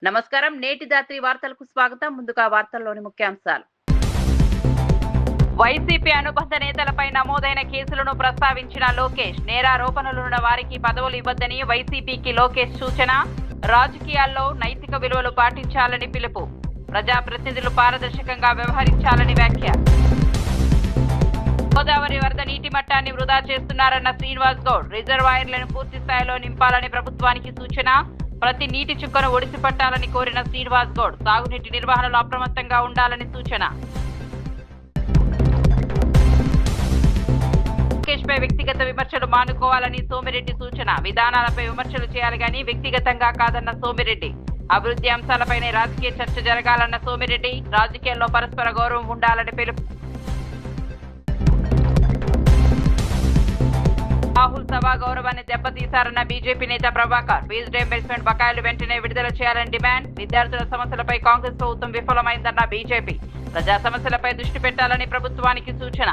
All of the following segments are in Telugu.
నమస్కారం. నేటి రాత్రి వార్తలకు స్వాగతం. ముందుగా వార్తల్లోని ముఖ్యాంశాలు. వైసీపీ అనుబంధ నేతలపై నమోదైన కేసులను ప్రస్తావించిన లోకేష్. నేరారోపణలున్న వారికి పదవులు ఇవ్వద్దని వైసీపీకి లోకేష్ సూచన. రాజకీయాల్లో నైతిక విలువలు పాటించాలని పిలుపు. ప్రజాప్రతినిధులు పారదర్శకంగా వ్యవహరించాలని వ్యాఖ్య. గోదావరి వరద నీటి మట్టాన్ని వృధా చేస్తున్నారన్న శ్రీనివాస్ గౌడ్. రిజర్వాయర్లను పూర్తి స్థాయిలో నింపాలని ప్రభుత్వానికి సూచన. ప్రతి నీటి చుక్కను ఒడిసి పట్టాలని కోరిన శ్రీనివాస్ గౌడ్. సాగునీటి నిర్వహణలో అప్రమత్తంగా ఉండాలని సూచన. లోకేష్ పై వ్యక్తిగత విమర్శలు మానుకోవాలని సోమిరెడ్డి సూచన. విధానాలపై విమర్శలు చేయాలి గాని వ్యక్తిగతంగా కాదన్న సోమిరెడ్డి. అభివృద్ధి అంశాలపైనే రాజకీయ చర్చ జరగాలన్న సోమిరెడ్డి. రాజకీయాల్లో పరస్పర గౌరవం ఉండాలని పిలుపు. రాహుల్ సభా గౌరవాన్ని దెబ్బతీశారన్న బీజేపీ నేత ప్రభాకర్. ఫీజు రీయింబర్స్మెంట్ బకాయిలు వెంటనే విడుదల చేయాలని డిమాండ్. విద్యార్థుల సమస్యలపై కాంగ్రెస్ ప్రభుత్వం విఫలమైందన్న బీజేపీ. ప్రజా సమస్యలపై దృష్టి పెట్టాలని ప్రభుత్వానికి సూచన.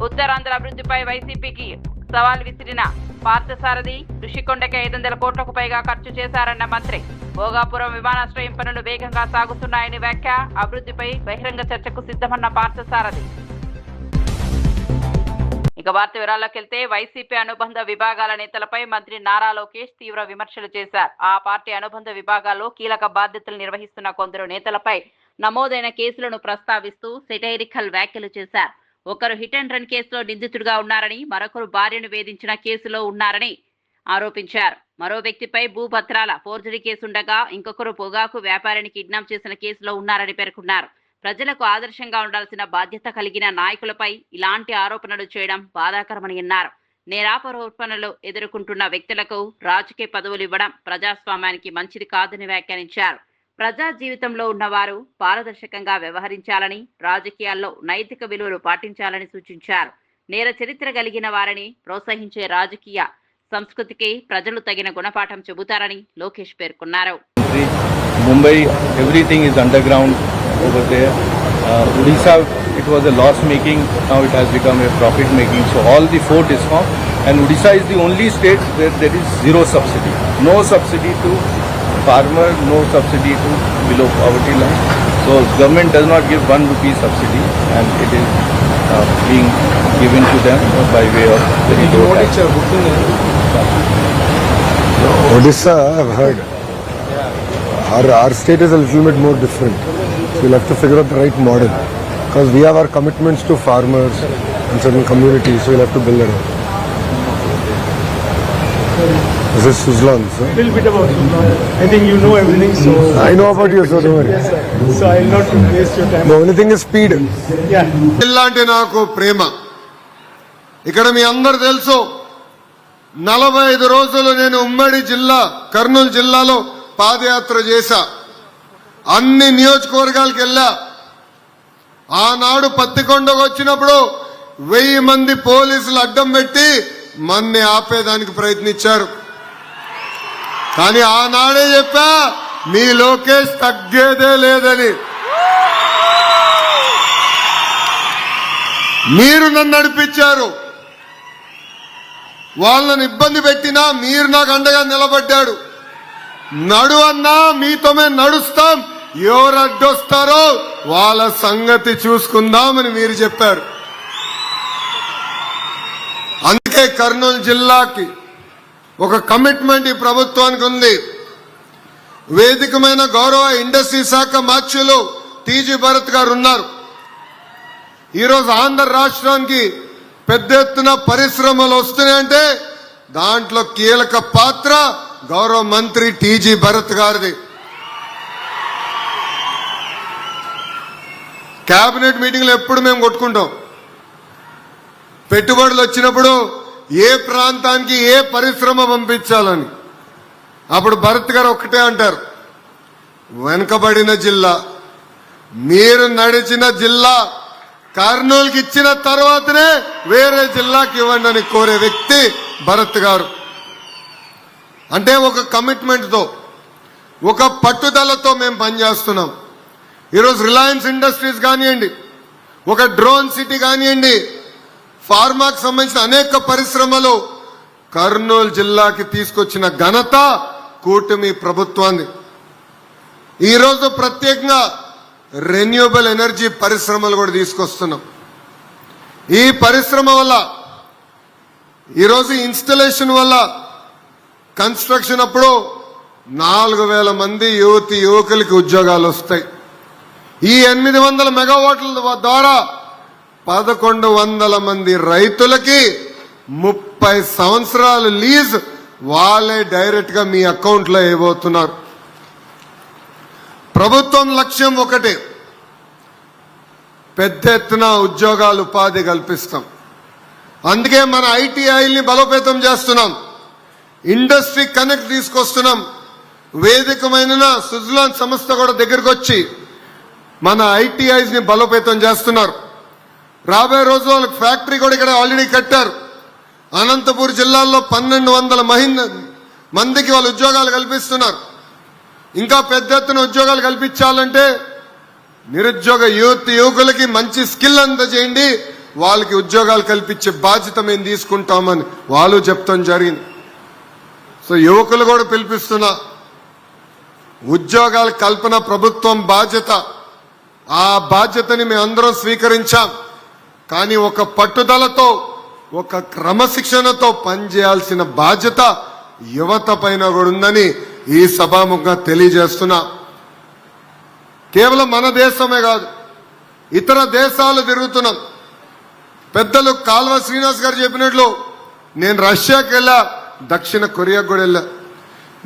ఉత్తరాంధ్ర అభివృద్ధిపై వైసీపీకి సవాల్ విసిరిన పార్థసారథి. ఋషికొండకి 500 కోట్లకు పైగా ఖర్చు చేశారన్న మంత్రి. భోగాపురం విమానాశ్రయం పనులు వేగంగా సాగుతున్నాయని వ్యాఖ్య. అభివృద్ధిపై బహిరంగ చర్చకు సిద్ధమన్న పార్థసారథి. ఇక వార్త వివరాల్లోకి వెళ్తే, వైసీపీ అనుబంధ విభాగాల నేతలపై మంత్రి నారా లోకేష్ తీవ్ర విమర్శలు చేశారు. ఆ పార్టీ అనుబంధ విభాగాల్లో కీలక బాధ్యతలు నిర్వహిస్తున్న కొందరు నేతలపై నమోదైన కేసులను ప్రస్తావిస్తూ సెటైరికల్ వ్యాఖ్యలు చేశారు. ఒకరు హిట్ అండ్ రన్ కేసులో నిందితుడిగా ఉన్నారని, మరొకరు భార్యను వేధించిన కేసులో ఉన్నారని ఆరోపించారు. మరో వ్యక్తిపై భూపత్రాల ఫోర్జరీ కేసుండగా ఇంకొకరు పొగాకు వ్యాపారిని కిడ్నాప్ చేసిన కేసులో ఉన్నారని పేర్కొన్నారు. ప్రజలకు ఆదర్శంగా ఉండాల్సిన బాధ్యత కలిగిన నాయకులపై ఇలాంటి ఆరోపణలు చేయడం బాధాకరమని అన్నారు. నేరారోపణలు ఎదుర్కొంటున్న వ్యక్తులకు రాజకీయ పదవులు ఇవ్వడం ప్రజాస్వామ్యానికి మంచిది కాదని వ్యాఖ్యానించారు. ప్రజా జీవితంలో ఉన్నవారు పారదర్శకంగా వ్యవహరించాలని, రాజకీయాల్లో నైతిక విలువలు పాటించాలని సూచించారు. నేర చరిత్ర కలిగిన వారిని ప్రోత్సహించే రాజకీయ సంస్కృతికి ప్రజలు తగిన గుణపాఠం చెబుతారని లోకేష్ పేర్కొన్నారు. Mumbai everything is underground over there. Odisha, it was a loss making, now it has become a profit making. So all the 4 DISCOM, and Odisha is the only state where there is zero subsidy. No subsidy to farmer, no subsidy to below poverty line. So government does not give 1 rupee subsidy, and it is being given to them by way of very low tax. Odisha, I've heard. Our state is a little bit more different. So we'll have to figure out the right model. Because we have our commitments to farmers and certain communities, so we'll have to build it up. This is Suzlon, sir. A little bit about Suzlon. I think you know everything, so... I know about you, sir, don't worry. Yes, sir. So I'll not waste your time. The only thing is speed. Yeah. ఇలాంటి నాకు ప్రేమ. ఇక్కడ మీ అందరు తెలుసు, 45 రోజులు నేను ఉమ్మడి జిల్లా కర్నూలు జిల్లాలో పాదయాత్ర చేశా. అన్ని నియోజకవర్గాలకు వెళ్ళా. ఆనాడు పత్తికొండకు వచ్చినప్పుడు 1000 మంది పోలీసులు అడ్డం పెట్టి మన్ని ఆపేదానికి ప్రయత్నించారు. కానీ ఆనాడే చెప్పా, మీ లోకేష్ తగ్గేదే లేదని. మీరు నన్ను నడిపించారు. వాళ్ళని ఇబ్బంది పెట్టినా మీరు నాకు అండగా నిలబడ్డాడు. నడు అన్నా మీతో మేము నడుస్తాం, ఎవరు అడ్డొస్తారో వాళ్ళ సంగతి చూసుకుందామని మీరు చెప్పారు. అందుకే కర్నూలు జిల్లాకి ఒక కమిట్మెంట్ ఈ ప్రభుత్వానికి ఉంది. వేదికమైన గౌరవ ఇండస్ట్రీ శాఖ మార్చులు టీజీ భరత్ గారు ఉన్నారు. ఈరోజు ఆంధ్ర రాష్ట్రానికి పెద్ద ఎత్తున పరిశ్రమలు వస్తున్నాయంటే దాంట్లో కీలక పాత్ర గౌరవ మంత్రి టీజీ భరత్ గారిది. కేబినెట్ మీటింగ్లో ఎప్పుడు మేము కొట్టుకుంటాం. పెట్టుబడులు వచ్చినప్పుడు ఏ ప్రాంతానికి ఏ పరిశ్రమ పంపించాలని. అప్పుడు భరత్ గారు ఒక్కటే అంటారు, వెనుకబడిన జిల్లా, మీరు నడిచిన జిల్లా కర్నూలుకి ఇచ్చిన తర్వాతనే వేరే జిల్లాకి ఇవ్వండి అని కోరే వ్యక్తి భరత్ గారు. అంటే ఒక కమిట్మెంట్తో, ఒక పట్టుదలతో మేము పనిచేస్తున్నాం. ఈరోజు రిలయన్స్ ఇండస్ట్రీస్ కానివ్వండి, ఒక డ్రోన్ సిటీ కానివ్వండి, ఫార్మాకు సంబంధించిన అనేక పరిశ్రమలు కర్నూలు జిల్లాకి తీసుకొచ్చిన ఘనత కూటమి ప్రభుత్వాన్ని. ఈరోజు ప్రత్యేకంగా రెన్యూబుల్ ఎనర్జీ పరిశ్రమలు కూడా తీసుకొస్తున్నాం. ఈ పరిశ్రమ వల్ల ఈరోజు ఇన్స్టలేషన్ వల్ల కన్స్ట్రక్షన్ అప్పుడు 4,000 మంది యువకులకి ఉద్యోగాలు వస్తాయి. ఈ 800 మెగావాట్ల ద్వారా 1,100 మంది రైతులకి 30 సంవత్సరాలు లీజ్ వాళ్ళే డైరెక్ట్ గా మీ అకౌంట్ లో వేయబోతున్నారు. ప్రభుత్వం లక్ష్యం ఒకటే, పెద్ద ఎత్తున ఉద్యోగాలు ఉపాధి కల్పిస్తాం. అందుకే మన ఐటీఐల్ని బలోపేతం చేస్తున్నాం, ఇండస్ట్రీ కనెక్ట్ తీసుకొస్తున్నాం. వేదికమైన సుజలాన్ సంస్థ కూడా దగ్గరకు వచ్చి మన ఐటీఐస్ ని బలోపేతం చేస్తున్నారు. రాబోయే రోజుల్లో వాళ్ళకి ఫ్యాక్టరీ కూడా ఇక్కడ ఆల్రెడీ కట్టారు. అనంతపూర్ జిల్లాలో 1,200 మందికి వాళ్ళు ఉద్యోగాలు కల్పిస్తున్నారు. ఇంకా పెద్ద ఎత్తున ఉద్యోగాలు కల్పించాలంటే నిరుద్యోగ యువకులకి మంచి స్కిల్ అందజేయండి, వాళ్ళకి ఉద్యోగాలు కల్పించే బాధ్యత మేము తీసుకుంటామని వాళ్ళు చెప్తాం జరిగింది. సో యువకులు కూడా పిలిపిస్తున్నా, ఉద్యోగాల కల్పన ప్రభుత్వం బాధ్యత. ఆ బాధ్యతని మేమందరం స్వీకరించాం. కానీ ఒక పట్టుదలతో, ఒక క్రమశిక్షణతో పనిచేయాల్సిన బాధ్యత యువత పైన కూడా ఉందని ఈ సభాముఖంగా తెలియజేస్తున్నా. కేవలం మన దేశమే కాదు, ఇతర దేశాలు తిరుగుతున్నాం. పెద్దలు కాల్వ శ్రీనివాస్ గారు చెప్పినట్లు నేను రష్యాకి వెళ్ళా, దక్షిణ కొరియాకు కూడా వెళ్ళా.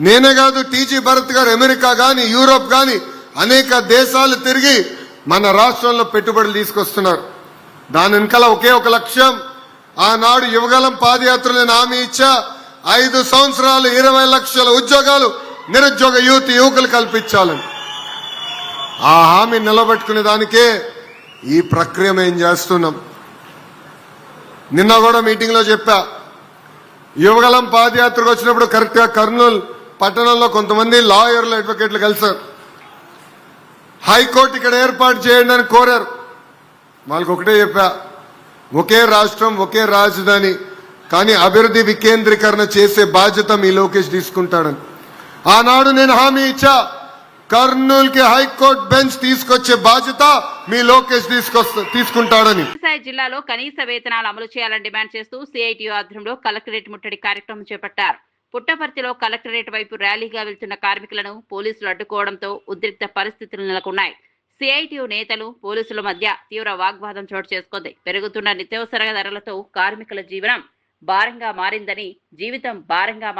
నేనే కాదు, టీజీ భరత్ గారు అమెరికా గాని యూరోప్ గాని అనేక దేశాలు తిరిగి మన రాష్ట్రంలో పెట్టుబడులు తీసుకొస్తున్నారు. దాని వెనకాల ఒకే ఒక లక్ష్యం, ఆనాడు యువగలం పాదయాత్రలో నేను హామీ ఇచ్చా, 5 సంవత్సరాలు 20 లక్షల ఉద్యోగాలు నిరుద్యోగ యువకులు కల్పించాలని. ఆ హామీ నిలబెట్టుకునే దానికే ఈ ప్రక్రియ మేము చేస్తున్నాం. నిన్న కూడా మీటింగ్ లో చెప్పా, యువగలం పాదయాత్రకు వచ్చినప్పుడు కరెక్ట్ గా కర్నూలు పట్టణంలో కొంతమంది లాయర్లు, అడ్వకేట్లు కలిశారు. హైకోర్టు ఇక్కడ ఏర్పాటు చేయండి అని కోరారు. వాళ్ళకి ఒకటే చెప్పా, ఒకే రాష్ట్రం ఒకే రాజధాని, కానీ అభివృద్ధి వికేంద్రీకరణ చేసే బాధ్యత మీ లోకేష్ తీసుకుంటాడని. ఆనాడు నేను హామీ ఇచ్చా, కర్నూలుకి హైకోర్టు బెంచ్ తీసుకొచ్చే బాధ్యత మీ లోకేష్ తీసుకుంటాడని. సత్యసాయి జిల్లాలో కనీస వేతనాలు అమలు చేయాలని డిమాండ్ చేస్తూ సిఐటియు ఆధ్వర్యంలో కలెక్టరేట్ ముట్టడి కార్యక్రమం చేపట్టారు. పుట్టపర్తిలో కలెక్టరేట్ వైపు ర్యాలీగా వెళ్తున్న కార్మికులను పోలీసులు అడ్డుకోవడంతో ఉద్రిక్త పరిస్థితులు నెలకొన్నాయి. సిఐటియు నేతలు పోలీసుల మధ్య తీవ్ర వాగ్వాదం చోటు చేసుకుంది. పెరుగుతున్న నిత్యావసర ధరలతో కార్మికుల జీవితం భారంగా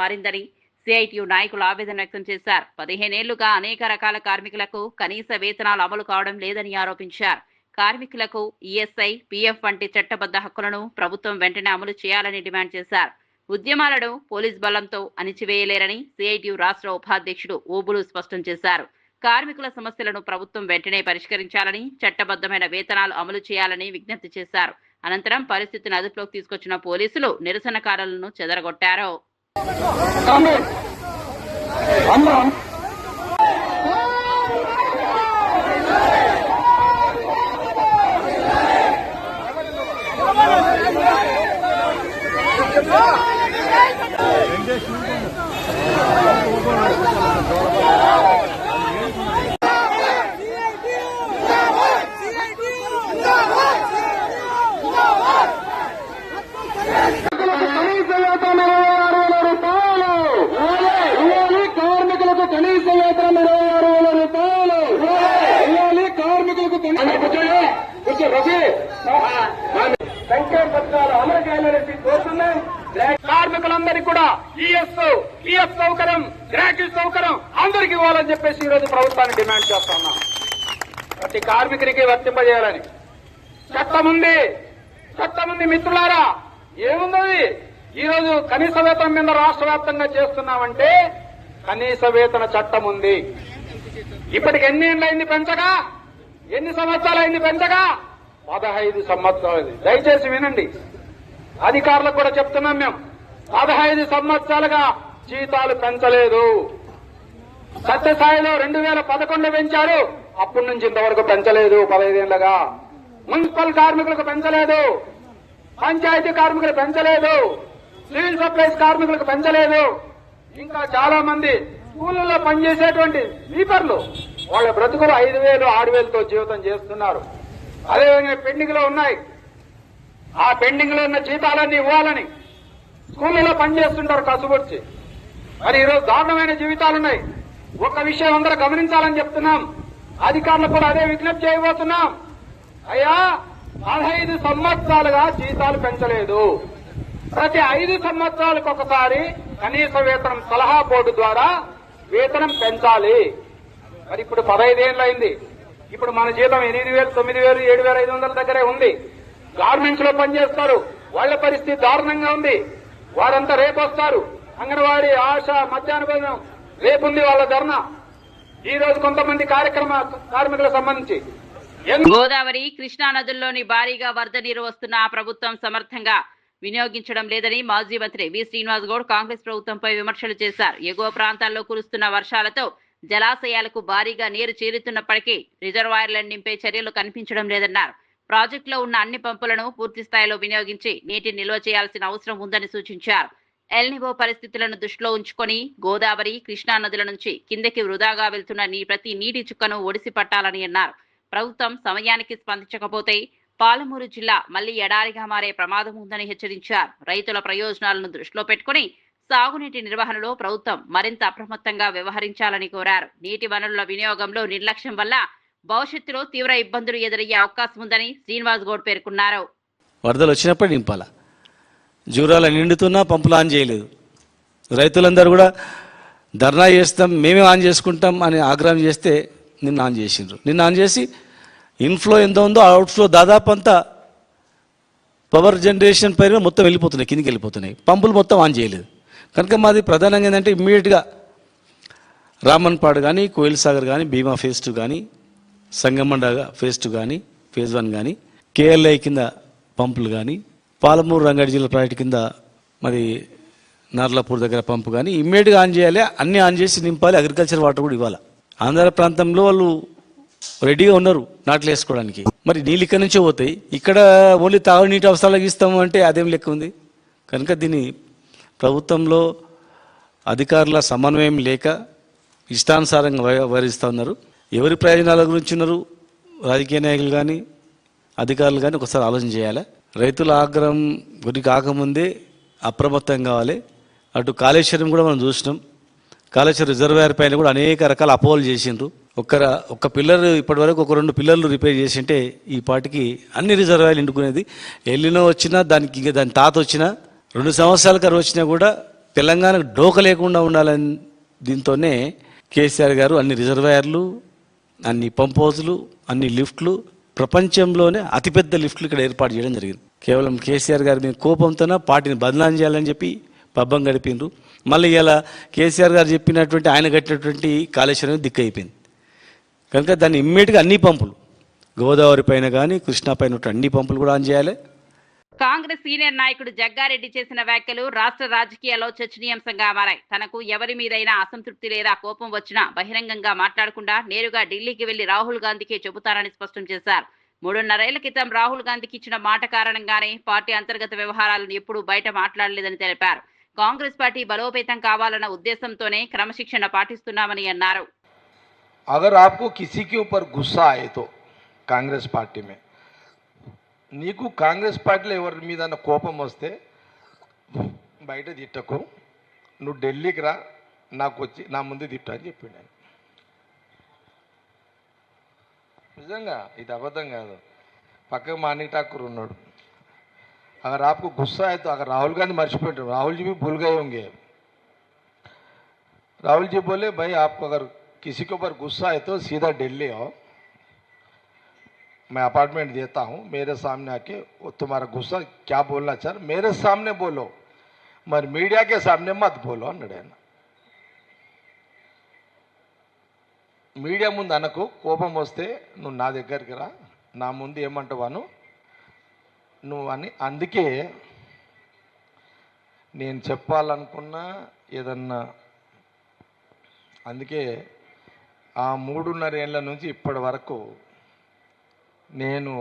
మారిందని సిఐటియు నాయకులు ఆవేదన వ్యక్తం చేశారు. 15 ఏళ్లుగా అనేక రకాల కార్మికులకు కనీస వేతనాలు అమలు కావడం లేదని ఆరోపించారు. కార్మికులకు ఈఎస్ఐ, పీఎఫ్ వంటి చట్టబద్ధ హక్కులను ప్రభుత్వం వెంటనే అమలు చేయాలని డిమాండ్ చేశారు. ఉద్యమాలను పోలీస్ బలంతో అణిచివేయలేరని సిఐటియు రాష్ట్ర ఉపాధ్యక్షుడు ఓబులు స్పష్టం చేశారు. కార్మికుల సమస్యలను ప్రభుత్వం వెంటనే పరిష్కరించాలని, చట్టబద్ధమైన వేతనాలు అమలు చేయాలని విజ్ఞప్తి చేశారు. అనంతరం పరిస్థితిని అదుపులోకి తీసుకొచ్చిన పోలీసులు నిరసనకారులను చెదరగొట్టారు. సంక్షేమ పథకాలు అమలు చేయాలని కోరుతున్నాం. కార్మికులందరికీ కూడా ఈఎఫ్ సౌకర్యం, గ్రాట్యుటీ సౌకర్యం అందరికీ ఇవ్వాలని చెప్పేసి ఈ రోజు ప్రభుత్వాన్ని డిమాండ్ చేస్తా ఉన్నాం. ప్రతి కార్మికుడికి వర్తింపజేయాలని చట్టం ఉంది మిత్రులారా. ఏముంది ఈ రోజు కనీస వేతనం మీద రాష్ట్ర వ్యాప్తంగా చేస్తున్నామంటే కనీస వేతన చట్టం ఉంది. ఇప్పటికి ఎన్ని ఏళ్ళైంది పెంచగా, ఎన్ని సంవత్సరాలైంది పెంచగా? 15 సంవత్సరాలు. దయచేసి వినండి, అధికారులకు కూడా చెప్తున్నాం మేము, 15 సంవత్సరాలుగా జీతాలు పెంచలేదు. సత్యసాయిలో 2011 పెంచారు, అప్పటి నుంచి ఇంతవరకు పెంచలేదు. 15 ఏళ్లుగా మున్సిపల్ కార్మికులకు పెంచలేదు. పంచాయతీ కార్మికులు పెంచలేదు, సివిల్ సప్లైస్ కార్మికులకు పెంచలేదు. ఇంకా చాలా మంది స్కూళ్ళలో పనిచేసేటువంటి స్వీపర్లు వాళ్ళ బ్రతుకులు 5,000, 6,000తో జీవితం చేస్తున్నారు. అదేవిధంగా పెండింగ్ లో ఉన్నాయి. ఆ పెండింగ్ లో ఉన్న జీతాలన్నీ ఇవ్వాలని స్కూళ్ళలో పనిచేస్తుంటారు కసుబొచ్చి. మరి ఈరోజు దారుణమైన జీవితాలున్నాయి. ఒక విషయం అందరూ గమనించాలని చెప్తున్నాం. అధికారులకు కూడా అదే విజ్ఞప్తి చేయబోతున్నాం. అయ్యా, 15 సంవత్సరాలుగా జీతాలు పెంచలేదు. ప్రతి 5 సంవత్సరాలకు ఒకసారి కనీస వేతనం సలహా బోర్డు ద్వారా వేతనం పెంచాలి. మరి ఇప్పుడు 15 ఏళ్ళు అయింది. ఇప్పుడు మన జీతం 8,000, 9,000, 7,500 దగ్గరే ఉంది. గార్మెంట్స్ లో పనిచేస్తారు, వాళ్ల పరిస్థితి దారుణంగా ఉంది. వారంతా రేపు వస్తారు. అంగన్వాడీ, ఆశ, మధ్యాహ్న భోజనం రేపుంది వాళ్ళ ధర్నా. ఈ రోజు కొంతమంది కార్మికులకు సంబంధించి గోదావరి, కృష్ణా నదుల్లోని భారీగా వరద నీరు వస్తున్న ప్రభుత్వం సమర్థంగా వినియోగించడం లేదని మాజీ మంత్రి వి. శ్రీనివాస్ గౌడ్ కాంగ్రెస్ ప్రభుత్వంపై విమర్శలు చేశారు. ఎగువ ప్రాంతాల్లో కురుస్తున్న వర్షాలతో జలాశయాలకు భారీగా నీరు చేరుతున్నప్పటికీ రిజర్వాయర్లను నింపే చర్యలు కనిపించడం లేదన్నారు. ప్రాజెక్టులో ఉన్న అన్ని పంపులను పూర్తి స్థాయిలో వినియోగించి నీటిని నిల్వ చేయాల్సిన అవసరం ఉందని సూచించారు. ఎల్నివో పరిస్థితులను దృష్టిలో ఉంచుకొని గోదావరి, కృష్ణా నదుల నుంచి కిందకి వృధాగా వెళ్తున్న ప్రతి నీటి చుక్కను ఒడిసి పట్టాలని అన్నారు. ప్రభుత్వం సమయానికి స్పందించకపోతే పాలమూరు జిల్లా మళ్లీ ఎడారిగా మారే ప్రమాదం ఉందని హెచ్చరించారు. రైతుల ప్రయోజనాలను దృష్టిలో పెట్టుకుని సాగునీటి నిర్వహణలో ప్రభుత్వం మరింత అప్రమత్తంగా వ్యవహరించాలని కోరారు. నీటి వనరుల వినియోగంలో నిర్లక్ష్యం వల్ల భవిష్యత్తులో తీవ్ర ఇబ్బందులు ఎదురయ్యే అవకాశం ఉందని శ్రీనివాస్ గౌడ్ పేర్కొన్నారు. వరదలు వచ్చినప్పుడు నింపాల, జూరాల నిండుతున్నా పంపులు ఆన్ చేయలేదు. రైతులందరూ కూడా ధర్నా చేస్తాం, మేమే ఆన్ చేసుకుంటాం అని ఆగ్రహం చేస్తే నిన్న ఆన్ చేసిండ్రు. నిన్న ఆన్ చేసి ఇన్ఫ్లో ఎంత ఉందో అవుట్ఫ్లో దాదాపు అంతా పవర్ జనరేషన్ పైన మొత్తం వెళ్ళిపోతున్నాయి, కిందికి వెళ్ళిపోతున్నాయి. పంపులు మొత్తం ఆన్ చేయలేదు. కనుక మాది ప్రధానంగా ఏంటంటే ఇమ్మీడియట్గా రామన్పాడు కానీ, కోయిల్ సాగర్ కానీ, భీమా ఫేజ్ 2 కానీ, సంగమండ ఫేజ్ 2 కానీ, ఫేజ్ 1 కానీ, కేఎల్ఐ కింద పంపులు కానీ, పాలమూరు రంగారెడ్డి జిల్లా ప్రాజెక్టు కింద మరి నార్లాపూర్ దగ్గర పంపు కానీ ఇమ్మీడియట్గా ఆన్ చేయాలి. అన్నీ ఆన్ చేసి నింపాలి. అగ్రికల్చర్ వాటర్ కూడా ఇవ్వాలి. ఆంధ్ర ప్రాంతంలో వాళ్ళు రెడీగా ఉన్నారు నాట్లు వేసుకోవడానికి. మరి నీళ్ళు ఇక్కడ నుంచే పోతాయి, ఇక్కడ ఓన్లీ తాగునీటి అవసరాలకు ఇస్తాము అంటే అదేం లెక్క ఉంది. కనుక దీన్ని ప్రభుత్వంలో అధికారుల సమన్వయం లేక ఇష్టానుసారంగా వ్యవహరిస్తూ ఉన్నారు. ఎవరి ప్రయోజనాల గురించి ఉన్నారు రాజకీయ నాయకులు కానీ అధికారులు కానీ ఒకసారి ఆలోచన చేయాలి. రైతుల ఆగ్రహం గురి కాకముందే అప్రమత్తం కావాలి. అటు కాళేశ్వరం కూడా మనం చూసినాం. కాళేశ్వరం రిజర్వాయర్ పైన కూడా అనేక రకాల అపోహలు చేసిండ్రు. ఒక్క పిల్లర్ ఇప్పటి వరకు 1-2 పిల్లర్లు రిపేర్ చేసింటే ఈ పాటికి అన్ని రిజర్వాయర్లు నిండుకునేది. ఎల్లినో వచ్చినా దానికి దాని తాత వచ్చినా 2 సంవత్సరాల కరువు వచ్చినా కూడా తెలంగాణకు డోక లేకుండా ఉండాలని దీంతోనే కేసీఆర్ గారు అన్ని రిజర్వాయర్లు, అన్ని పంప్ హౌజులు, అన్ని లిఫ్ట్లు, ప్రపంచంలోనే అతిపెద్ద లిఫ్ట్లు ఇక్కడ ఏర్పాటు చేయడం జరిగింది. కేవలం కేసీఆర్ గారి మీద కోపంతోనే పార్టీని బదనాం చేయాలని చెప్పి పబ్బం గడిపిండ్రు. మళ్ళీ ఇలా కేసీఆర్ గారు చెప్పినటువంటి ఆయన కట్టినటువంటి కాళేశ్వరం దిక్కు అయిపోయింది. కనుక దాన్ని ఇమ్మీడియట్గా అన్ని పంపులు గోదావరి పైన కానీ కృష్ణా పైన అన్ని పంపులు కూడా ఆన్ చేయాలి. కాంగ్రెస్ సీనియర్ నాయకుడు జగ్గారెడ్డి చేసిన వ్యాఖ్యలు రాష్ట్ర రాజకీయాల్లో చర్చనీయాంశంగా మారాయి. తనకు ఎవరి మీదైనా అసంతృప్తి లేదా కోపం వచ్చినా బహిరంగంగా మాట్లాడకుండా నేరుగా ఢిల్లీకి వెళ్లి రాహుల్ గాంధీకే చెబుతారని స్పష్టం చేశారు. 3.5 ఏళ్ల క్రితం రాహుల్ గాంధీకి ఇచ్చిన మాట కారణంగానే పార్టీ అంతర్గత వ్యవహారాలను ఎప్పుడూ బయట మాట్లాడలేదని తెలిపారు. కాంగ్రెస్ పార్టీ బలోపేతం కావాలన్న ఉద్దేశంతోనే క్రమశిక్షణ పాటిస్తున్నామని అన్నారు. अगर आपको किसी के ऊपर गुस्सा आए तो कांग्रेस पार्टी में నీకు కాంగ్రెస్ పార్టీలో ఎవరి మీద కోపం వస్తే బయట తిట్టకు, నువ్వు ఢిల్లీకి రా, నాకు వచ్చి నా ముందు తిట్టు అని చెప్పిండు ఆయన. నిజంగా ఇది అబద్ధం కాదు. పక్కకు మాణిక్ ఠాకూర్ ఉన్నాడు. अगर आपको गुस्सा है तो अगर राहुल गांधी मर्చిపోయారు, राहुल जी भी भूल गए होंगे. राहुल जी बोले भाई आपको अगर किसी के ऊपर गुस्सा है तो सीधा दिल्ली आओ, मैं अपार्टमेंट देता हूँ, मेरे सामने आके वो तुम्हारा गुस्सा क्या बोलना चाह मेरे सामने बोलो, मगर मीडिया के सामने मत बोलो అన్నాడు ఆయన. మీడియా ముందు అనకు, కోపం వస్తే నువ్వు నా దగ్గరికి రా, నా ముందు ఏమంటావాను నువ్వు అని. అందుకే నేను చెప్పాలనుకున్నా ఏదన్నా, అందుకే ఆ 3.5 ఏళ్ల నుంచి ఇప్పటి వరకు నేను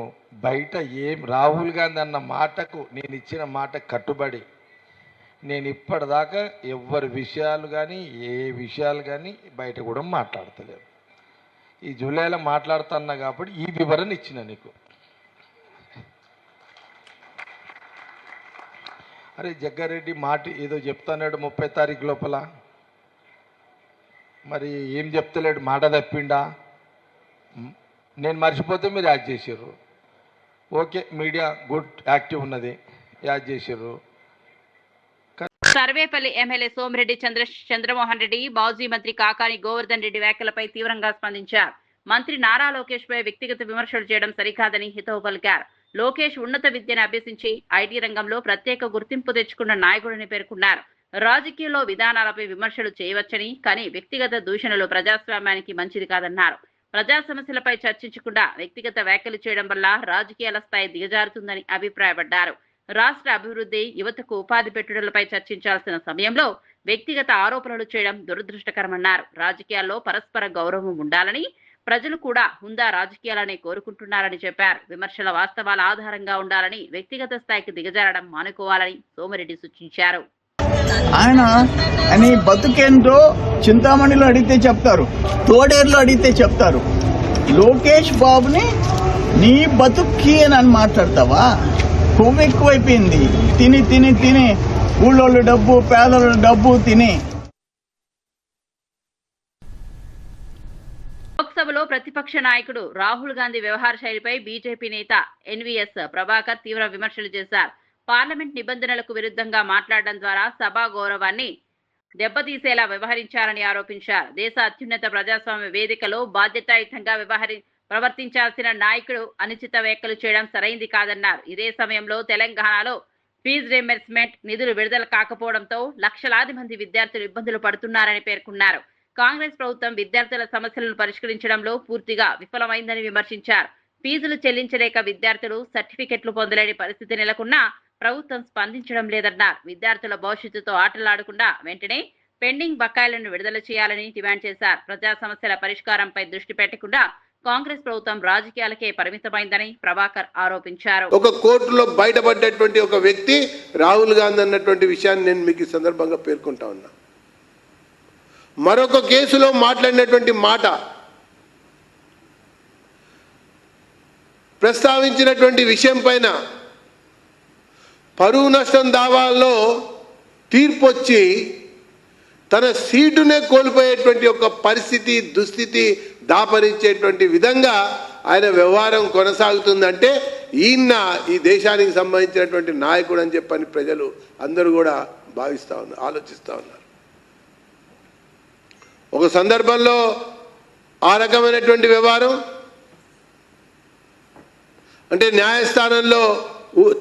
బయట ఏం రాహుల్ గాంధీ అన్న మాటకు నేను ఇచ్చిన మాట కట్టుబడి నేను ఇప్పటిదాకా ఎవరి విషయాలు కానీ ఏ విషయాలు కానీ బయట కూడా మాట్లాడతలేదు. ఈ జూలైలో మాట్లాడుతున్నా కాబట్టి ఈ వివరణ ఇచ్చిన నీకు. అరే జగ్గారెడ్డి మాట ఏదో చెప్తాన్నాడు 30 తారీఖు లోపల, మరి ఏం చెప్తలేడు, మాట తప్పిండా? నేను మర్చిపోతే మీరు యాడ్ చేసారు. ఓకే, మీడియా గుడ్ యాక్టివ్ ఉన్నది, యాడ్ చేసారు. సర్వేపల్లి ఎమ్మెల్యే సోమిరెడ్డి చంద్రమోహన్ రెడ్డి మాజీ మంత్రి కాకాని గోవర్ధన్ రెడ్డి వ్యాఖ్యలపై తీవ్రంగా స్పందించారు. మంత్రి నారా లోకేష్ పై వ్యక్తిగత విమర్శలు చేయడం సరికాదని హితవు పలికారు. లోకేష్ ఉన్నత విద్యను అభ్యసించి ఐటీ రంగంలో ప్రత్యేక గుర్తింపు తెచ్చుకున్న నాయకుడిని పేర్కొన్నారు. రాజకీయాల్లో విధానాలపై విమర్శలు చేయవచ్చని, కానీ వ్యక్తిగత దూషణలు ప్రజాస్వామ్యానికి మంచిది కాదన్నారు. ప్రజా సమస్యలపై చర్చించకుండా వ్యక్తిగత వ్యాఖ్యలు చేయడం వల్ల రాజకీయాల స్థాయి దిగజారుతుందని అభిప్రాయపడ్డారు. రాష్ట్ర అభివృద్ధి, యువతకు ఉపాధి పెట్టుబడులపై చర్చించాల్సిన సమయంలో వ్యక్తిగత ఆరోపణలు చేయడం దురదృష్టకరమన్నారు. రాజకీయాల్లో పరస్పర గౌరవం ఉండాలని, ప్రజలు కూడా హుందా రాజకీయాలనే కోరుకుంటున్నారని చెప్పారు. విమర్శల వాస్తవాల ఆధారంగా ఉండాలని, వ్యక్తిగత స్థాయికి దిగజారడం మానుకోవాలని సోమిరెడ్డి సూచించారు. ఆయన అని బతుకేందో చింతామణిలో అడిగితే చెప్తారు, తోడేరులో అడిగితే చెప్తారు. లోకేష్ బాబుని నీ బతుక్కి అని మాట్లాడతావా? కొవ్వు ఎక్కువైపోయింది. తిని తిని తిని ఊళ్ళోళ్ళు డబ్బు, పేదల డబ్బు తిని. లోక్సభలో ప్రతిపక్ష నాయకుడు రాహుల్ గాంధీ వ్యవహార శైలిపై బీజేపీ నేత ఎన్వీఎస్ ప్రభాకర్ తీవ్ర విమర్శలు చేశారు. పార్లమెంట్ నిబంధనలకు విరుద్ధంగా మాట్లాడడం ద్వారా సభా గౌరవాన్ని దెబ్బతీసేలా వ్యవహరించారని ఆరోపించారు. దేశ అత్యున్నత ప్రజాస్వామ్య వేదికలో బాధ్యతాయుతంగా ప్రవర్తించాల్సిన నాయకుడు అనుచిత వ్యాఖ్యలు చేయడం సరైంది కాదన్నారు. ఇదే సమయంలో తెలంగాణలో ఫీజు రీయింబర్స్మెంట్ నిధులు విడుదల కాకపోవడంతో లక్షలాది మంది విద్యార్థులు ఇబ్బందులు పడుతున్నారని పేర్కొన్నారు. కాంగ్రెస్ ప్రభుత్వం విద్యార్థుల సమస్యలను పరిష్కరించడంలో పూర్తిగా విఫలమైందని విమర్శించారు. ఫీజులు చెల్లించలేక విద్యార్థులు సర్టిఫికెట్లు పొందలేని పరిస్థితి నెలకొన్నా ప్రభుత్వం స్పందించడం లేదన్నారు. విద్యార్థుల భవిష్యత్తుతో ఆటలాడకుండా వెంటనే పెండింగ్ బకాయిలను విడుదల చేయాలని డిమాండ్ చేశారు. ప్రజా సమస్యల పరిష్కారంపై దృష్టి పెట్టకుండా కాంగ్రెస్ ప్రభుత్వం రాజకీయాలకే పరిమితమైందని ప్రభాకర్ ఆరోపించారు. ఒక కోర్టులో బయటపడ్డటువంటి ఒక వ్యక్తి రాహుల్ గాంధీ అన్నటువంటి విషయాన్ని నేను మీకు ఈ సందర్భంగా పేర్కొంటా ఉన్నా. మరొక కేసులో మాట్లాడినటువంటి మాట, ప్రస్తావించినటువంటి విషయం పైన పరువు నష్టం దావాల్లో తీర్పు వచ్చి తన సీటునే కోల్పోయేటువంటి ఒక పరిస్థితి, దుస్థితి దాపరించేటువంటి విధంగా ఆయన వ్యవహారం కొనసాగుతుందంటే ఈయన ఈ దేశానికి సంబంధించినటువంటి నాయకుడు అని చెప్పని ప్రజలు అందరూ కూడా భావిస్తూ ఉన్నారు, ఆలోచిస్తూ ఉన్నారు. ఒక సందర్భంలో ఆ రకమైనటువంటి వ్యవహారం అంటే న్యాయస్థానంలో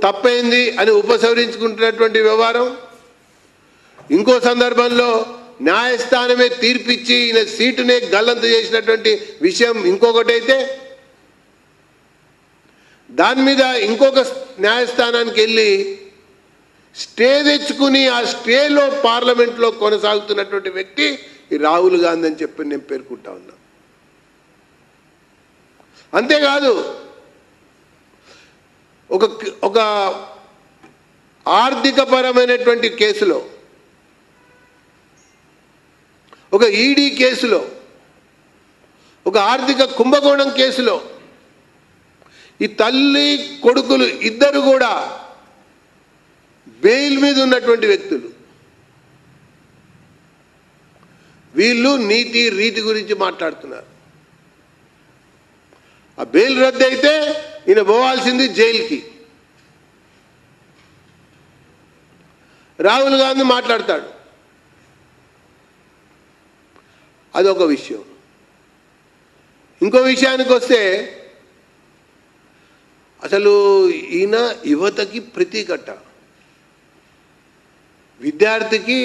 తప్పైంది అని ఉపసంహరించుకుంటున్నటువంటి వ్యవహారం, ఇంకో సందర్భంలో న్యాయస్థానమే తీర్పిచ్చి ఈయన సీటునే గల్లంతు చేసినటువంటి విషయం ఇంకొకటైతే, దాని మీద ఇంకొక న్యాయస్థానానికి వెళ్ళి స్టే తెచ్చుకుని ఆ స్టేలో పార్లమెంట్లో కొనసాగుతున్నటువంటి వ్యక్తి ఈ రాహుల్ గాంధీ అని చెప్పి నేను పేర్కొంటా ఉన్నా. అంతేకాదు ఒక ఆర్థిక పరమైనటువంటి కేసులో, ఒక ఈడీ కేసులో, ఒక ఆర్థిక కుంభకోణం కేసులో ఈ తల్లి కొడుకులు ఇద్దరు కూడా బెయిల్ మీద ఉన్నటువంటి వ్యక్తులు. వీళ్ళు నీతి రీతి గురించి మాట్లాడుతున్నారు. ఆ బెయిల్ రద్దు అయితే ఈయన పోవాల్సింది జైలుకి. రాహుల్ గాంధీ మాట్లాడతాడు, అదొక విషయం. ఇంకో విషయానికి వస్తే అసలు ఈయన యువతకి ప్రతీకట, విద్యార్థికి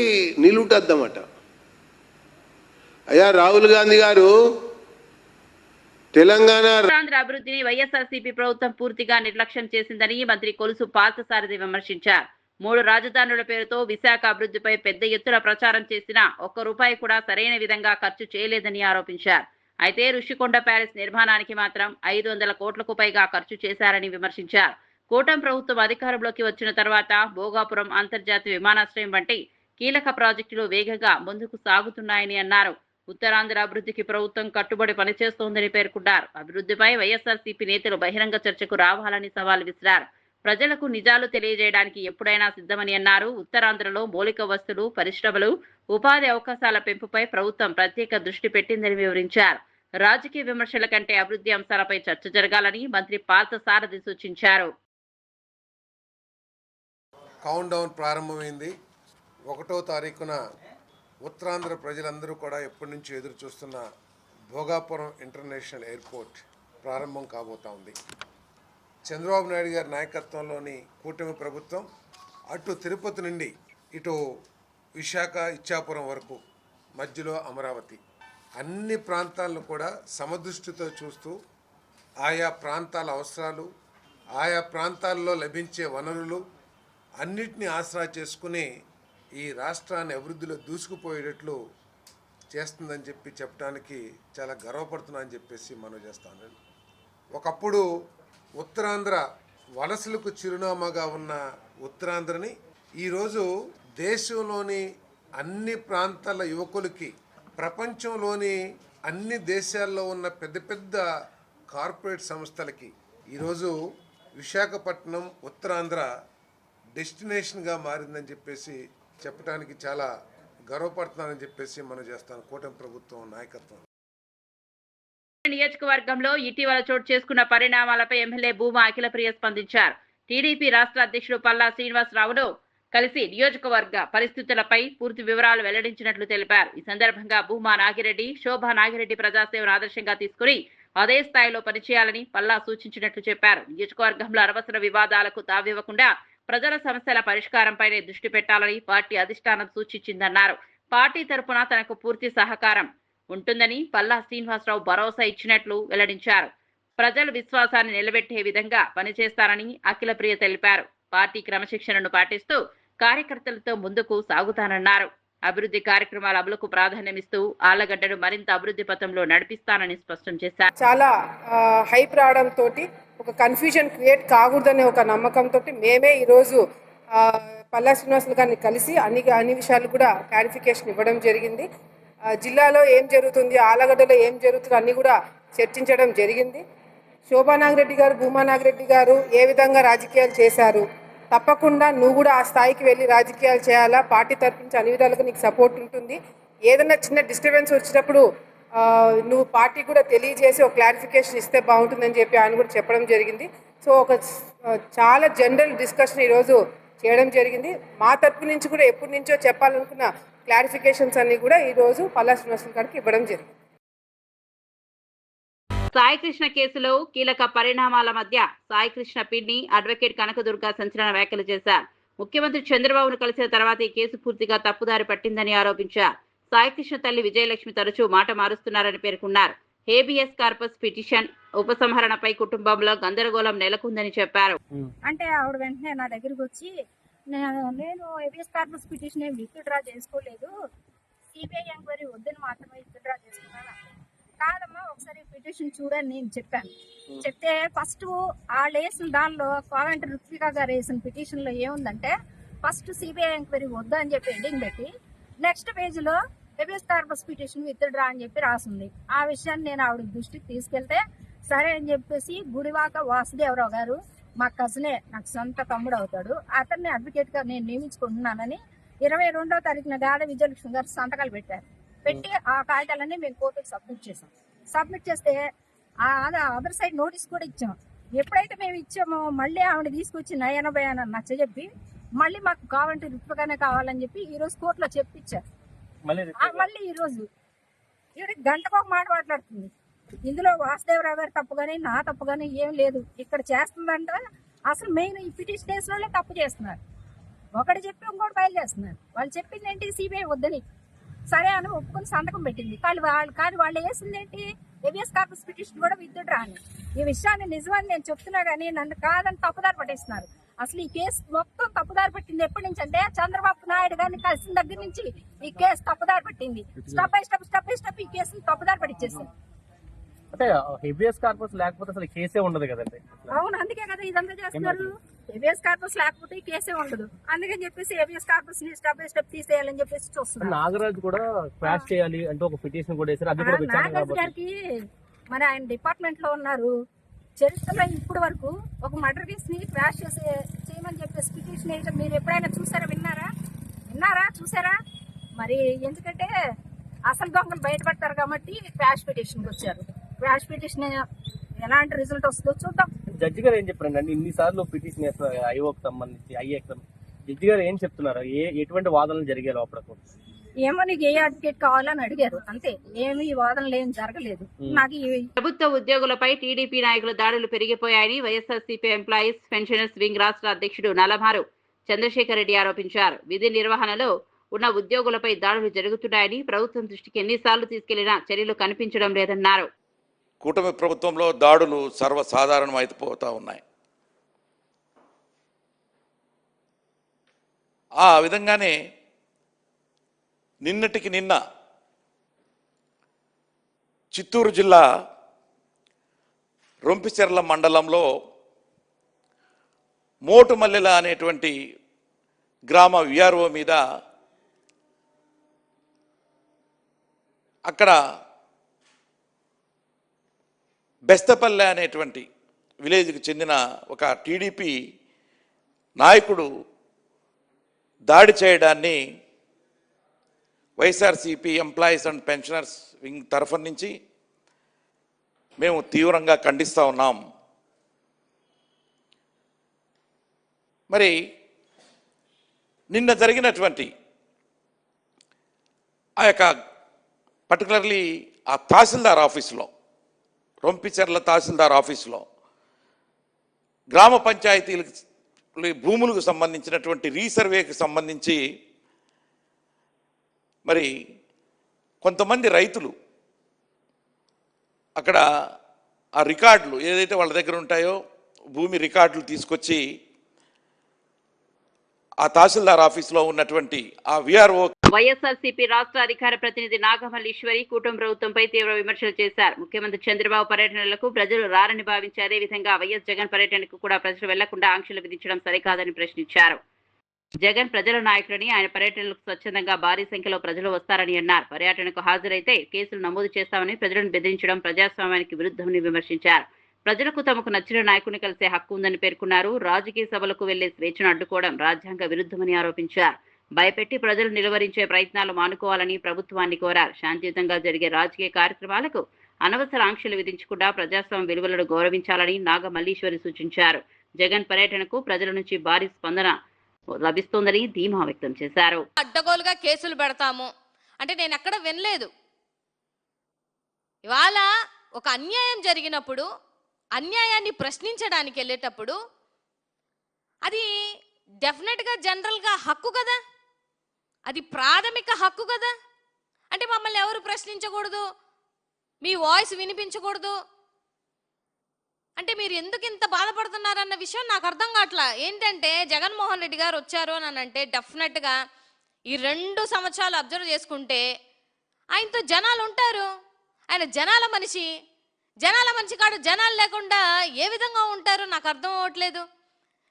నిలువుటద్దమట. అయ్యా రాహుల్ గాంధీ గారు, తెలంగాణ ఆంధ్ర అభివృద్ధిని వైఎస్ఆర్సీపీ ప్రభుత్వం పూర్తిగా నిర్లక్ష్యం చేసిందని మంత్రి కొలుసు పార్థసారథి విమర్శించారు. 3 రాజధానుల పేరుతో విశాఖ అభివృద్ధిపై పెద్ద ఎత్తున ప్రచారం చేసినా ఒక్క రూపాయి కూడా సరైన విధంగా ఖర్చు చేయలేదని ఆరోపించారు. అయితే రుషికొండ ప్యాలెస్ నిర్మాణానికి మాత్రం 500 కోట్లకు పైగా ఖర్చు చేశారని విమర్శించారు. కూటమి ప్రభుత్వం అధికారంలోకి వచ్చిన తర్వాత భోగాపురం అంతర్జాతీయ విమానాశ్రయం వంటి కీలక ప్రాజెక్టులు వేగంగా ముందుకు సాగుతున్నాయని అన్నారు. ఉత్తరాంధ్ర అభివృద్ధికి ప్రభుత్వం కట్టుబడి పనిచేస్తోందని పేర్కొన్నారు. అభివృద్ధిపై వైఎస్ఆర్సీపీ నేతలు బహిరంగ చర్చకు రావాలని సవాల్ విసిరారు. ప్రజలకు నిజాలు తెలియజేయడానికి ఎప్పుడైనా సిద్ధమని అన్నారు. ఉత్తరాంధ్రలో మౌలిక వస్తువులు, పరిశ్రమలు, ఉపాధి అవకాశాల పెంపుపై ప్రభుత్వం ప్రత్యేక దృష్టి పెట్టిందని వివరించారు. రాజకీయ విమర్శల కంటే అభివృద్ధి అంశాలపై చర్చ జరగాలని మంత్రి పార్థసారథి సూచించారు. కౌంట్ డౌన్ ప్రారంభమైంది. 1వ తారీఖున ఉత్తరాంధ్ర ప్రజలందరూ కూడా ఎప్పటి నుంచి ఎదురు చూస్తున్న భోగాపురం ఇంటర్నేషనల్ ఎయిర్పోర్ట్ ప్రారంభం కాబోతా ఉంది. చంద్రబాబు నాయుడు గారి నాయకత్వంలోని కూటమి ప్రభుత్వం అటు తిరుపతి నుండి ఇటు విశాఖ, ఇచ్చాపురం వరకు మధ్యలో అమరావతి అన్ని ప్రాంతాలను కూడా సమదృష్టితో చూస్తూ ఆయా ప్రాంతాల అవసరాలు, ఆయా ప్రాంతాల్లో లభించే వనరులు అన్నిటినీ ఆసరా చేసుకుని ఈ రాష్ట్రాన్ని అభివృద్ధిలో దూసుకుపోయేటట్లు చేస్తుందని చెప్పడానికి చాలా గర్వపడుతున్నా అని చెప్పేసి మనం చేస్తాను. ఒకప్పుడు ఉత్తరాంధ్ర వలసలకు చిరునామాగా ఉన్న ఉత్తరాంధ్రని ఈరోజు దేశంలోని అన్ని ప్రాంతాల యువకులకి, ప్రపంచంలోని అన్ని దేశాల్లో ఉన్న పెద్ద పెద్ద కార్పొరేట్ సంస్థలకి ఈరోజు విశాఖపట్నం ఉత్తరాంధ్ర డెస్టినేషన్గా మారిందని చెప్పేసి చెప్పడానికి చాలా గర్వపడుతున్నానని చెప్పేసి మనం చేస్తాను కూటమి ప్రభుత్వం నాయకత్వం. నియోజకవర్గంలో ఇటీవల చోటు చేసుకున్న పరిణామాలపై ఎమ్మెల్యే భూమా అఖిలప్రియ స్పందించారు. టీడీపీ రాష్ట్ర అధ్యక్షుడు పల్లా శ్రీనివాసరావును కలిసి నియోజకవర్గ పరిస్థితులపై పూర్తి వివరాలు వెల్లడించినట్లు తెలిపారు. ఈ సందర్భంగా భూమా నాగిరెడ్డి, శోభా నాగిరెడ్డి ప్రజాసేవను ఆదర్శంగా తీసుకుని అదే స్థాయిలో పనిచేయాలని పల్లా సూచించినట్లు చెప్పారు. నియోజకవర్గంలో అనవసర వివాదాలకు తావివ్వకుండా ప్రజల సమస్యల పరిష్కారంపైనే దృష్టి పెట్టాలని పార్టీ అధిష్టానం సూచించిందన్నారు. పార్టీ తరపున తనకు పూర్తి సహకారం ఉంటుందని పల్లా శ్రీనివాసరావు భరోసా ఇచ్చినట్లు వెల్లడించారు. ప్రజల విశ్వాసాన్ని నిలబెట్టే విధంగా పనిచేస్తారని అఖిలప్రియ తెలిపారు. పార్టీ క్రమశిక్షణను పాటిస్తూ కార్యకర్తలతో ముందుకు సాగుతానన్నారు. అభివృద్ధి కార్యక్రమాల అమలుకు ప్రాధాన్యమిస్తూ ఆళ్లగడ్డను మరింత అభివృద్ధి పథంలో నడిపిస్తానని స్పష్టం చేశారు. చాలా హైప్ రావడంతో ఒక కన్ఫ్యూజన్ క్రియేట్ కాకూడదనే ఒక నమ్మకంతో మేమే ఈరోజు పల్లా శ్రీనివాసులు గారిని కలిసి అన్ని విషయాలు కూడా క్లారిఫికేషన్ ఇవ్వడం జరిగింది. జిల్లాలో ఏం జరుగుతుంది, ఆళ్లగడ్డలో ఏం జరుగుతుంది అన్నీ కూడా చర్చించడం జరిగింది. శోభా నాగిరెడ్డి గారు, భూమా నాగిరెడ్డి గారు ఏ విధంగా రాజకీయాలు చేశారు, తప్పకుండా నువ్వు కూడా ఆ స్థాయికి వెళ్ళి రాజకీయాలు చేయాలా, పార్టీ తరఫు నుంచి అన్ని విధాలుగా నీకు సపోర్ట్ ఉంటుంది, ఏదైనా చిన్న డిస్టర్బెన్స్ వచ్చినప్పుడు నువ్వు పార్టీ కూడా తెలియజేసి ఒక క్లారిఫికేషన్ ఇస్తే బాగుంటుందని చెప్పి ఆయన కూడా చెప్పడం జరిగింది. సో ఒక చాలా జనరల్ డిస్కషన్ ఈరోజు చేయడం జరిగింది. మా తరపు నుంచి కూడా ఎప్పటి నుంచో చెప్పాలనుకున్న క్లారిఫికేషన్స్ అన్ని కూడా ఈరోజు పల్లా శ్రీనివాసరావు గారికి ఇవ్వడం జరిగింది. సాయికృష్ణ కేసులో కీలక పరిణామాల మధ్య సాయికృష్ణ పిన్ని అడ్వకేట్ కనకదుర్గ సంచలన వ్యాఖ్యలు చేశారు. ముఖ్యమంత్రి చంద్రబాబును కలిసిన తర్వాత ఈ కేసు పూర్తిగా తప్పుదారి పట్టిందని ఆరోపించారు. సాయికృష్ణ తల్లి విజయలక్ష్మి తరచూ మాట మారుస్తున్నారని పేర్కొన్నారు. హేబియస్ కార్పస్ పిటిషన్ ఉపసంహరణపై కుటుంబంలో గందరగోళం నెలకొందని చెప్పారు. అంటే ఆవిడ వెంటనే నా దగ్గరికి వచ్చి నేను హేబియస్ కార్పస్ పిటిషన్ ఏం విత్డ్రా చేసుకోలేదు, సిబిఐ ఎంక్వైరీ వద్దని మాత్రమే విత్డ్రా చేసుకున్నాను. కాదమ్మా ఒకసారి పిటిషన్ చూడని నేను చెప్పాను. చెప్తే ఫస్ట్ వాళ్ళు వేసిన దానిలో కావాలంటే రుత్విక గారు వేసిన పిటిషన్ లో ఏముందంటే ఫస్ట్ సిబిఐ ఎంక్వైరీ వద్దు అని చెప్పి ఎండింగ్ పెట్టి నెక్స్ట్ పేజీలో హేబియస్ కార్పస్ పిటిషన్ విత్డ్రా అని చెప్పి రాసింది. ఆ విషయాన్ని నేను ఆవిడ దృష్టికి తీసుకెళ్తే సరే అని చెప్పేసి గుడివాక వాసుదేవరావు గారు మా కజినే, నాకు సొంత తమ్ముడు అవుతాడు, అతన్ని అడ్వకేట్ గా నేను నియమించుకుంటున్నానని 22వ తారీఖున గాడ విజయలక్ష్మి గారు సంతకాలు పెట్టారు. పెట్టి ఆ కాగితాలన్నీ మేము కోర్టుకు సబ్మిట్ చేసాం. సబ్మిట్ చేస్తే అదర్ సైడ్ నోటీస్ కూడా ఇచ్చాం. ఎప్పుడైతే మేము ఇచ్చామో మళ్ళీ ఆవిడ తీసుకొచ్చి నయన నచ్చజెప్పి మళ్ళీ మాకు కావాలంటే రుత్వగానే కావాలని చెప్పి ఈ రోజు కోర్టులో చెప్పించారు. మళ్ళీ ఈ రోజు ఈవిడ గంటకు ఒక మాట మాట్లాడుతుంది. ఇందులో వాసుదేవరావు గారు తప్పు కానీ నా తప్పు కానీ ఏం లేదు, ఇక్కడ చేస్తుందంటే అసలు మెయిన్ ఈ పిటిషన్ కేసులో తప్పు చేస్తున్నారు. ఒకటి చెప్పి ఇంకోటి ఫైల్ చేస్తున్నారు. వాళ్ళు చెప్పింది ఏంటి, సిబిఐ వద్దని. సరే అని ఒప్పుకొని సంతకం పెట్టింది. కానీ వాళ్ళు వేసింది ఏంటి, హేబియస్ కార్పస్ పిటిషన్ కూడా విత్డ్రా అని. ఈ విషయాన్ని నిజమని నేను చెప్తున్నా కానీ నన్ను కాదని తప్పుదారి పట్టేస్తున్నారు. అసలు ఈ కేసు మొత్తం తప్పుదారి పట్టింది ఎప్పటి నుంచి అంటే చంద్రబాబు నాయుడు గారిని కలిసిన దగ్గర నుంచి ఈ కేసు తప్పుదారి పట్టింది. స్టెప్ బై స్టెప్ ఈ కేసుని తప్పుదారి పట్టించేసింది. అంటే హెబియస్ కార్పస్ లేకపోతే అసలు కేసే ఉండదు కదండి. అవును, అందుకే కదా ఇదంతా చేస్తున్నారు. హెబియస్ కార్పస్ లేకపోతే కేసే ఉండదు. అందుకని చెప్పేసి హెబియస్ కార్పస్ ని స్టెప్ బై స్టెప్ తీసేయాలని చెప్పేసి చూస్తున్నారు. నాగరాజు కూడా క్వాష్ చేయాలి అంటే ఒక పిటిషన్ కూడా వేశారు. అది కూడా నాగరాజు గారికి మరి ఆయన డిపార్ట్మెంట్ లో ఉన్నారు. చరిత్రలో ఇప్పటి వరకు ఒక మర్డర్ కేసు ని క్వాష్ చేయమని చెప్పేసి పిటిషన్ వేయడం మీరు ఎప్పుడైనా చూసారా, విన్నారా చూసారా? మరి ఎందుకంటే అసలు దొంగలు బయటపడతారు కాబట్టి క్వాష్ పిటిషన్కి వచ్చారు. క్వాష్ పిటిషన్ ఎలాంటి రిజల్ట్ వస్తుందో చూద్దాం. జడ్జి గారు ఏం చెప్పారండి? అంటే ఇన్నిసార్లు పిటిషన్ వేస్తారు ఐఓకి సంబంధించి, ఐఏకి జడ్జి గారు ఏం చెప్తున్నారు? ఎటువంటి వాదనలు జరిగాయి లోపల? ఏమో నీకు ఏ అడ్వకేట్ కావాలని అడిగారు అంతే, ఏమి వాదనలు ఏం జరగలేదు. నాకు ప్రభుత్వ ఉద్యోగులపై టీడీపీ నాయకుల దాడులు పెరిగిపోయాయని వైఎస్ఆర్సీపీ ఎంప్లాయీస్ పెన్షనర్స్ వింగ్ రాష్ట్ర అధ్యక్షుడు నలమారు చంద్రశేఖర్ రెడ్డి ఆరోపించారు. విధి నిర్వహణలో ఉన్న ఉద్యోగులపై దాడులు జరుగుతున్నాయని ప్రభుత్వం దృష్టికి ఎన్నిసార్లు తీసుకెళ్లినా చర్యలు కనిపించడం లేదన్నారు. కూటమి ప్రభుత్వంలో దాడులు సర్వసాధారణం అయిపోతూ ఉన్నాయి. ఆ విధంగానే నిన్నటికి నిన్న చిత్తూరు జిల్లా రొంపిచెర్ల మండలంలో మోటుమల్లెల అనేటువంటి గ్రామ విఆర్ఓ మీద అక్కడ బెస్తపల్లె అనేటువంటి విలేజ్కి చెందిన ఒక టీడీపీ నాయకుడు దాడి చేయడాన్ని YSRCP employees and pensioners wing తరఫు నుంచి మేము తీవ్రంగా ఖండిస్తూ ఉన్నాం. మరి నిన్న జరిగినటువంటి ఆ యొక్క పర్టికులర్లీ ఆ తహసీల్దార్ ఆఫీసులో, రొంపిచెర్ల తహసీల్దార్ ఆఫీసులో గ్రామ పంచాయతీలకు భూములకు సంబంధించినటువంటి రీసర్వేకి సంబంధించి మరి కొంతమంది రైతులు అక్కడ ఆ రికార్డులు ఏదైతే వాళ్ళ దగ్గర ఉంటాయో భూమి రికార్డులు తీసుకొచ్చి ఆ తహసీల్దార్ ఆఫీసులో ఉన్నటువంటి ఆ విఆర్ఓ. వైఎస్ఆర్సీపీ రాష్ట్ర అధికార ప్రతినిధి నాగమల్లీశ్వరి కూటమి ప్రభుత్వంపై తీవ్ర విమర్శలు చేశారు. ముఖ్యమంత్రి చంద్రబాబు పర్యటనలకు ప్రజలు రారని భావించి అదేవిధంగా వైఎస్ జగన్ పర్యటనకు కూడా ప్రజలు వెళ్లకుండా ఆంక్షలు విధించడం సరికాదని ప్రశ్నించారు. జగన్ ప్రజల నాయకుడిని, ఆయన పర్యటనలకు స్వచ్ఛందంగా భారీ సంఖ్యలో ప్రజలు వస్తారని అన్నారు. పర్యటనకు హాజరైతే కేసులు నమోదు చేస్తామని ప్రజలను బెదిరించడం ప్రజాస్వామ్యానికి విరుద్ధమని విమర్శించారు. ప్రజలకు తమకు నచ్చిన నాయకుని కలిసే హక్కు ఉందని పేర్కొన్నారు. రాజకీయ సభలకు వెళ్లే స్వేచ్ఛను అడ్డుకోవడం రాజ్యాంగ విరుద్ధమని ఆరోపించారు. భయపెట్టి ప్రజలు నిలువరించే ప్రయత్నాలు మానుకోవాలని ప్రభుత్వాన్ని కోరారు. శాంతియుతంగా జరిగే రాజకీయ కార్యక్రమాలకు అనవసర ఆంక్షలు విధించకుండా ప్రజాస్వామ్య విలువలను గౌరవించాలని నాగమల్లీశ్వరి సూచించారు. జగన్ పర్యటనకు ప్రజల నుంచి భారీ స్పందన లభిస్తోందని ధీమా వ్యక్తం చేశారు. అడ్డగోలుగా కేసులు పెడతాము అంటే నేను ఎక్కడ వినలేదు. ఇవాళ ఒక అన్యాయం జరిగినప్పుడు అన్యాయాన్ని ప్రశ్నించడానికి వెళ్ళేటప్పుడు అది డెఫినెట్గా జనరల్గా హక్కు కదా, అది ప్రాథమిక హక్కు కదా. అంటే మమ్మల్ని ఎవరు ప్రశ్నించకూడదు, మీ వాయిస్ వినిపించకూడదు అంటే మీరు ఎందుకు ఇంత బాధపడుతున్నారన్న విషయం నాకు అర్థం కావట్లా. ఏంటంటే జగన్మోహన్ రెడ్డి గారు వచ్చారు అని అంటే డెఫినెట్గా ఈ 2 సంవత్సరాలు అబ్జర్వ్ చేసుకుంటే ఆయనతో జనాలు ఉంటారు. ఆయన జనాల మనిషి కాదు. జనాలు లేకుండా ఏ విధంగా ఉంటారు నాకు అర్థం అవ్వట్లేదు.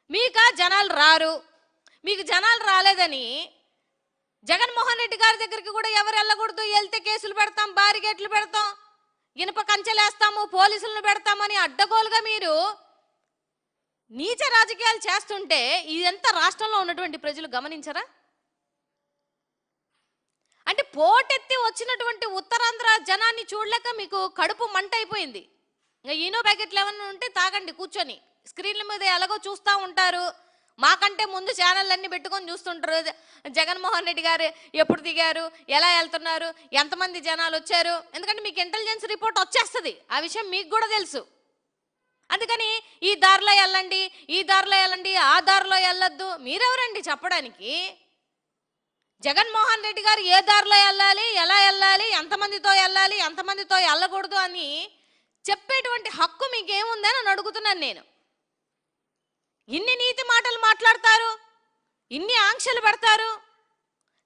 మీకా జనాలు రారు, మీకు జనాలు రాలేదని జగన్మోహన్ రెడ్డి గారి దగ్గరికి కూడా ఎవరు వెళ్ళకూడదు, వెళ్తే కేసులు పెడతాం, బారిగేట్లు పెడతాం, ఇనుప కంచెలేస్తాము, పోలీసులను పెడతామని అడ్డగోలుగా మీరు నీచ రాజకీయాలు చేస్తుంటే ఇదంతా రాష్ట్రంలో ఉన్నటువంటి ప్రజలు గమనించరా? అంటే పోటెత్తి వచ్చినటువంటి ఉత్తరాంధ్ర జనాన్ని చూడలేక మీకు కడుపు మంట అయిపోయింది. ఇంకా ఈనో ప్యాకెట్లు ఏమన్నా ఉంటే తాగండి కూర్చొని, స్క్రీన్ల మీద ఎలాగో చూస్తూ ఉంటారు. మాకంటే ముందు ఛానళ్ళన్నీ పెట్టుకొని చూస్తుంటారు. జగన్మోహన్ రెడ్డి గారు ఎప్పుడు దిగారు, ఎలా వెళ్తున్నారు, ఎంతమంది జనాలు వచ్చారు, ఎందుకంటే మీకు ఇంటెలిజెన్స్ రిపోర్ట్ వచ్చేస్తుంది. ఆ విషయం మీకు కూడా తెలుసు. అందుకని ఈ దారిలో వెళ్ళండి, ఈ దారిలో వెళ్ళండి, ఆ దారిలో వెళ్ళొద్దు. మీరెవరండి చెప్పడానికి? జగన్మోహన్ రెడ్డి గారు ఏ దారిలో వెళ్ళాలి, ఎలా వెళ్ళాలి, ఎంతమందితో వెళ్ళాలి, ఎంతమందితో వెళ్ళకూడదు అని చెప్పేటువంటి హక్కు మీకేముందని అని అడుగుతున్నాను నేను. ఇన్ని నీతి మాటలు మాట్లాడతారు, ఇన్ని ఆంక్షలు పెడతారు,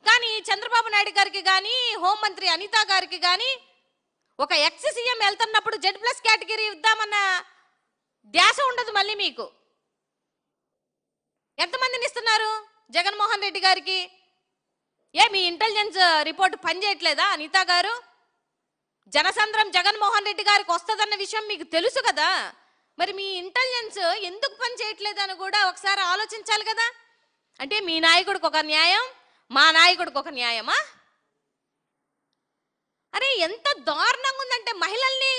కానీ చంద్రబాబు నాయుడు గారికి కానీ హోంమంత్రి అనిత గారికి కానీ ఒక ఎక్స్ సీఎం వెళ్తున్నప్పుడు Z+ కేటగిరీ ఇద్దామన్న ధ్యాస ఉండదు మళ్ళీ మీకు. ఎంతమందిని ఇస్తున్నారు జగన్మోహన్ రెడ్డి గారికి? మీ ఇంటెలిజెన్స్ రిపోర్ట్ పనిచేయట్లేదా అనితా గారు? జనసంద్రం జగన్మోహన్ రెడ్డి గారికి వస్తుందన్న విషయం మీకు తెలుసు కదా, మరి మీ ఇంటెలిజెన్స్ ఎందుకు పని చేయట్లేదని కూడా ఒకసారి ఆలోచించాలి కదా. అంటే మీ నాయకుడికి ఒక న్యాయం, మా నాయకుడికి ఒక న్యాయమా? అరే ఎంత దారుణంగా ఉందంటే మహిళల్ని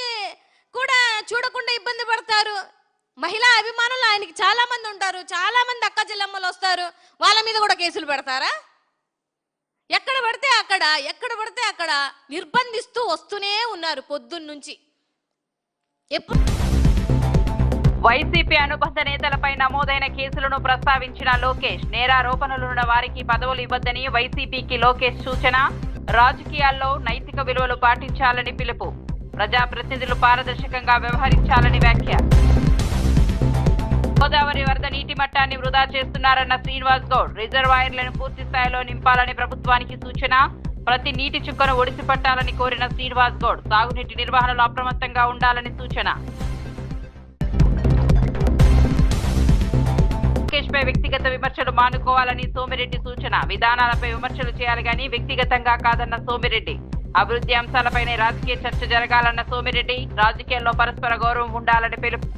కూడా చూడకుండా ఇబ్బంది పడతారు. మహిళా అభిమానులు ఆయనకి చాలా మంది ఉంటారు, చాలా మంది అక్క చెల్లెమ్మలు వస్తారు, వాళ్ళ మీద కూడా కేసులు పెడతారా? ఎక్కడ పడితే అక్కడ నిర్బంధిస్తూ వస్తూనే ఉన్నారు పొద్దున్నుంచి. ఎప్పుడు వైసీపీ అనుబంధ నేతలపై నమోదైన కేసులను ప్రస్తావించిన లోకేష్, నేరారోపణలున్న వారికి పదవులు ఇవ్వద్దని వైసీపీకి లోకేష్ సూచన. రాజకీయాల్లో నైతిక విలువలు పాటించాలని పిలుపు. ప్రజాప్రతినిధులు పారదర్శకంగా వ్యవహరించాలని వ్యాఖ్య. గోదావరి వరద నీటి మట్టాన్ని వృధా చేస్తున్నారన్న శ్రీనివాస్ గౌడ్, రిజర్వాయర్లను పూర్తి స్థాయిలో నింపాలని ప్రభుత్వానికి సూచన. ప్రతి నీటి చుక్కను ఒడిసి పట్టాలని కోరిన శ్రీనివాస్ గౌడ్, సాగునీటి నిర్వహణలో అప్రమత్తంగా ఉండాలని సూచన. లోకేష్ పై వ్యక్తిగత విమర్శలు మానుకోవాలని సోమిరెడ్డి సూచన. విధానాలపై విమర్శలు చేయాలి గాని వ్యక్తిగతంగా కాదన్న సోమిరెడ్డి. అభివృద్ధి అంశాలపైనే రాజకీయ చర్చ జరగాలన్న సోమిరెడ్డి, రాజకీయాల్లో పరస్పర గౌరవం ఉండాలని పిలుపు.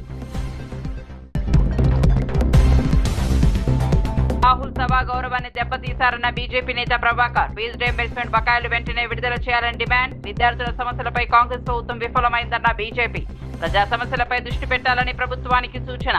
రాహుల్ సభా గౌరవాన్ని దెబ్బతీశారన్న బీజేపీ నేత ప్రభాకర్, ఫీజు రీయింబర్స్మెంట్ బకాయిలు వెంటనే విడుదల చేయాలని డిమాండ్. విద్యార్థుల సమస్యలపై కాంగ్రెస్ ప్రభుత్వం విఫలమైందన్న బీజేపీ, ప్రజా సమస్యలపై దృష్టి పెట్టాలని ప్రభుత్వానికి సూచన.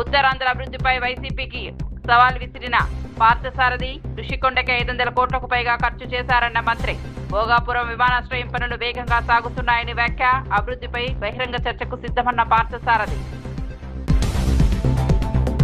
ఉత్తరాంధ్ర అభివృద్ధిపై వైసీపీకి సవాల్ విసిరిన పార్థసారథి, ఋషికొండకే 500 కోట్లకు పైగా ఖర్చు చేశారన్న మంత్రి. భోగాపురం విమానాశ్రయం పనులు వేగంగా సాగుతున్నాయని వ్యాఖ్య. అభివృద్ధిపై బహిరంగ చర్చకు సిద్ధమన్న పార్థసారథి.